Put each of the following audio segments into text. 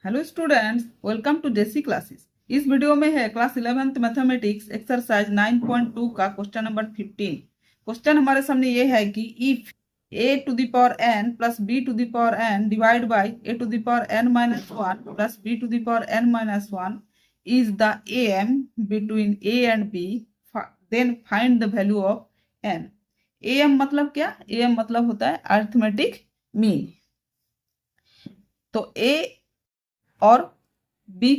Hello students, welcome to JC classes. इस video में है क्लास 11th मैथमेटिक्स एक्सरसाइज 9.2 का क्वेश्चन नंबर 15। क्वेश्चन हमारे सामने ये है कि if a to the power n plus b to the power n divide by a to the power n minus 1 plus b to the power n minus 1 is the am between a and b, then find the value of n। am मतलब क्या? am मतलब होता है arithmetic mean. तो a और b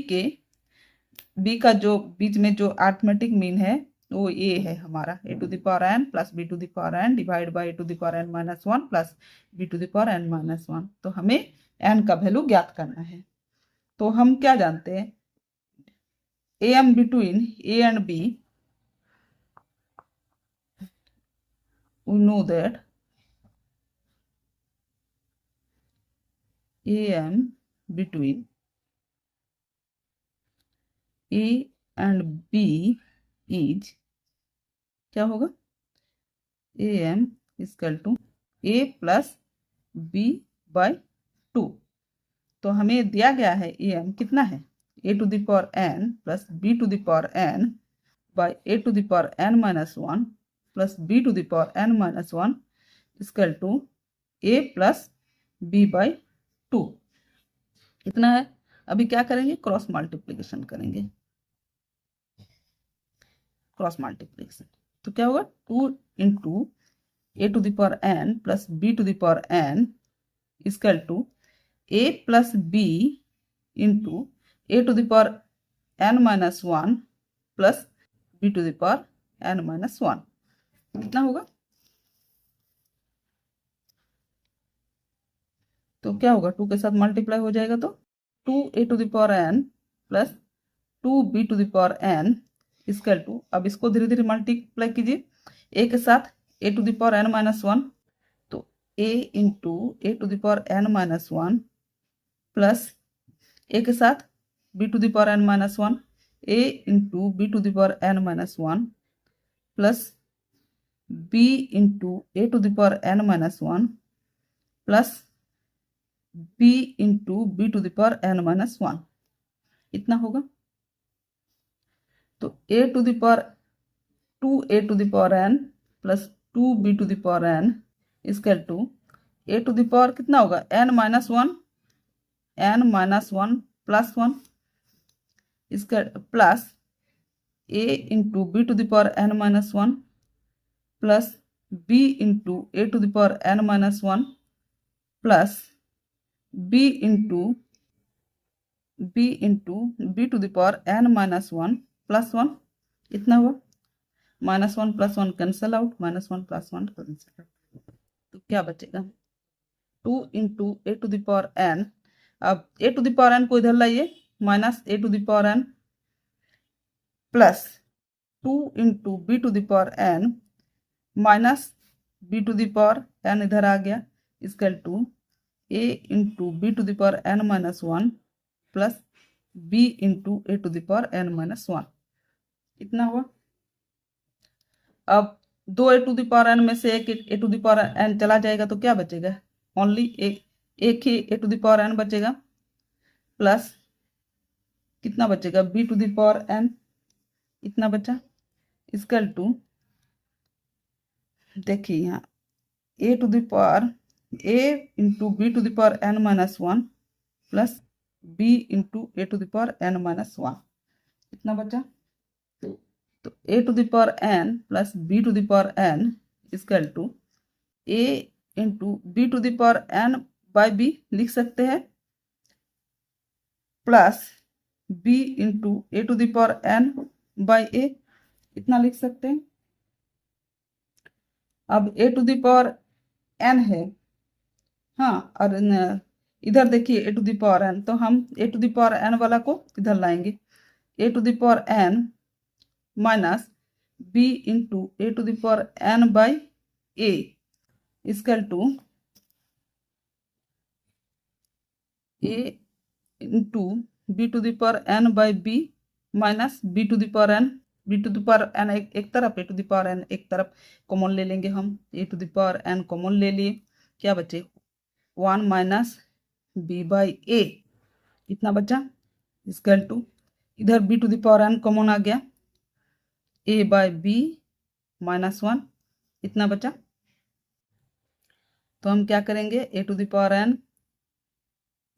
का जो बीच में जो अरिथमेटिक मीन है वो ये है हमारा a to the power n plus b to the power n divide by a to the power n minus 1 plus b to the power n minus 1। तो हमें n का वैल्यू ज्ञात करना है। तो हम क्या जानते हैं? am between a and b, we know that am between a and b is क्या होगा? am equal to a plus b by 2। तो हमें दिया गया है am कितना है? a to the power n plus b to the power n by a to the power n minus 1 plus b to the power n minus 1 equal to a plus b by 2। इतना है। अभी क्या करेंगे? Cross multiplication करेंगे। Cross multiplication तो क्या होगा? 2 into a to the power n plus b to the power n equal to a plus b into a to the power n minus 1 plus b to the power n minus 1। कितना होगा? तो क्या होगा? 2 के साथ multiply हो जाएगा तो 2a to the power n plus 2b to the power n equal to, अब इसको धीरे धीरे मल्टीप्लाई कीजिए। a के साथ a to the power n minus 1, तो a into a to the power n minus 1 plus a के साथ b to the power n minus 1, a into b to the power n minus 1 plus b into a to the power n minus 1 plus b into b to the power n minus 1। इतना होगा। तो a to the power 2a to the power n plus 2b to the power n equal to a to the power कितना होगा? n minus 1 plus 1 इसका plus a into b to the power n minus 1 plus b into a to the power n minus 1 plus b into b to the power n minus 1 plus 1। इतना हुआ। Minus 1 plus 1 cancel out, minus 1 plus 1 cancel out. तो क्या बचेगा? 2 into a to the power n। अब a to the power n को इधर लाइए, minus a to the power n plus 2 into b to the power n minus b to the power n इधर आ गया equal to a into b to the power n minus 1 plus b into a to the power n minus 1। इतना हुआ। अब दो a to the power n में से एक a to the power n चला जाएगा तो क्या बचेगा? ओनली एक ही a to the power n बचेगा प्लस कितना बचेगा? b to the power n। इतना बचा इक्वल टू, देखिए यहाँ a to the power a into b to the power n minus 1 plus b into a to the power n minus 1। इतना बचा। तो a to the power n plus b to the power n equal to a into b to the power n by b लिख सकते हैं plus b into a to the power n by a। इतना लिख सकते हैं। अब a to the power n है, हाँ, और इधर देखिए a to the power n, तो हम a to the power n वाला को इधर लाएंगे। a to the power n minus b into a to the power n by a equal to a into b to the power n by b minus b to the power n। b to the power n एक तरफ, a to the power n एक तरफ common ले लेंगे हम। a to the power n common ले लिए, क्या बचे? 1 माइनस b बाई a कितना बचा, इक्वल टू इधर b to the power n common आ गया, a बाय बी माइनस 1 इतना बचा। तो हम क्या करेंगे, a to the power n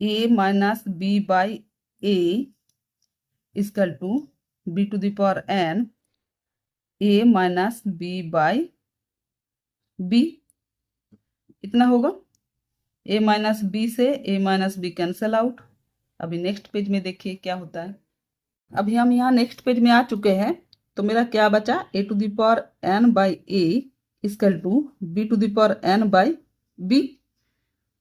a minus b by a equal to b to the power n a minus b by b इतना होगा। a माइनस बी से a minus b cancel out. अभी नेक्स्ट पेज में देखिए क्या होता है। अभी हम यहाँ नेक्स्ट पेज में आ चुके हैं। तो मेरा क्या बचा, a to the power n by a equal to b to the power n by b।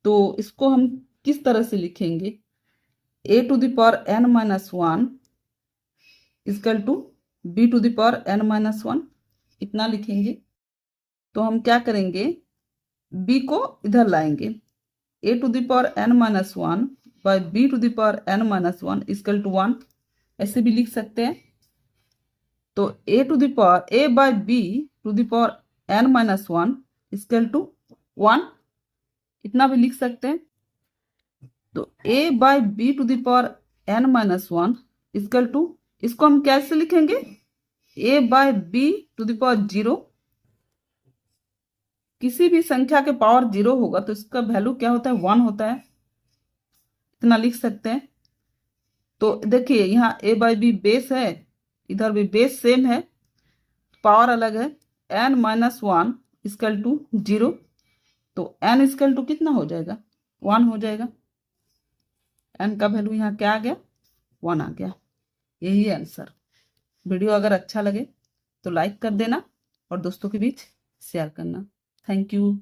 तो इसको हम किस तरह से लिखेंगे, a to the power n minus 1 equal to b to the power n minus 1 इतना लिखेंगे। तो हम क्या करेंगे, b को इधर लाएंगे, a to the power n minus 1 by b to the power n minus 1 equal to 1 ऐसे भी लिख सकते हैं। तो a to the power a by b to the power n minus 1 equal to 1 इतना भी लिख सकते हैं। तो a by b to the power n minus 1 equal to, इसको हम कैसे लिखेंगे, a by b to the power 0। किसी भी संख्या के पावर 0 होगा तो इसका वैल्यू क्या होता है, 1 होता है, इतना लिख सकते हैं। तो देखिए यहाँ a बाई बी बेस है, इधर भी बेस सेम है, पावर अलग है, n माइनस 1 इक्वल टू 0। तो n इक्वल टू कितना हो जाएगा, 1 हो जाएगा। n का वैल्यू यहाँ क्या आ गया, 1 आ गया। यही है आंसर। वीडियो अगर अच्छा लगे तो लाइक कर देना और दोस्तों के बीच शेयर करना। Thank you.